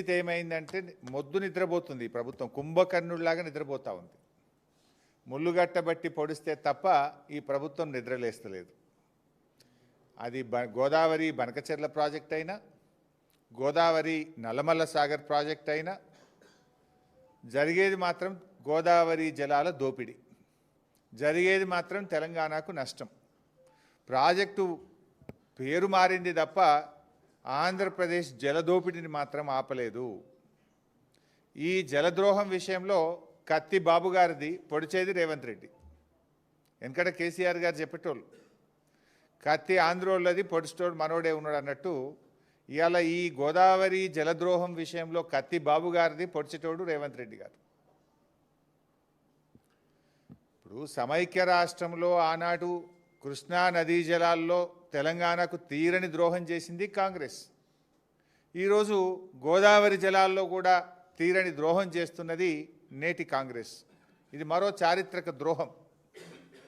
ఇది ఏమైందంటే మొద్దు నిద్రపోతుంది ప్రభుత్వం, కుంభకర్ణుడిలాగా నిద్రపోతూ ఉంది. ముళ్ళుగట్టబట్టి పొడిస్తే తప్ప ఈ ప్రభుత్వం నిద్రలేస్తలేదు. అది గోదావరి బనకచెర్ల ప్రాజెక్ట్ అయినా, గోదావరి నల్లమల్ల సాగర్ ప్రాజెక్ట్ అయినా జరిగేది మాత్రం గోదావరి జలాల దోపిడీ, జరిగేది మాత్రం తెలంగాణకు నష్టం. ప్రాజెక్టు పేరు మారింది తప్ప ఆంధ్రప్రదేశ్ జలదోపిడిని మాత్రం ఆపలేదు. ఈ జలద్రోహం విషయంలో కత్తి బాబు గారిది, పొడిచేది రేవంత్ రెడ్డి. ఎందుకంటే కేసీఆర్ గారు చెప్పేటోళ్ళు కత్తి ఆంధ్రోళ్ళది, పొడిచేటోడు మనోడే ఉన్నాడు అన్నట్టు, ఇవాళ ఈ గోదావరి జలద్రోహం విషయంలో కత్తి బాబు గారిది, పొడిచేటోడు రేవంత్ రెడ్డి గారు. ఇప్పుడు సమైక్య రాష్ట్రంలో ఆనాడు కృష్ణా నదీ జలాల్లో తెలంగాణకు తీరని ద్రోహం చేసింది కాంగ్రెస్. ఈరోజు గోదావరి జలాల్లో కూడా తీరని ద్రోహం చేస్తున్నది నేటి కాంగ్రెస్. ఇది మరో చారిత్రక ద్రోహం.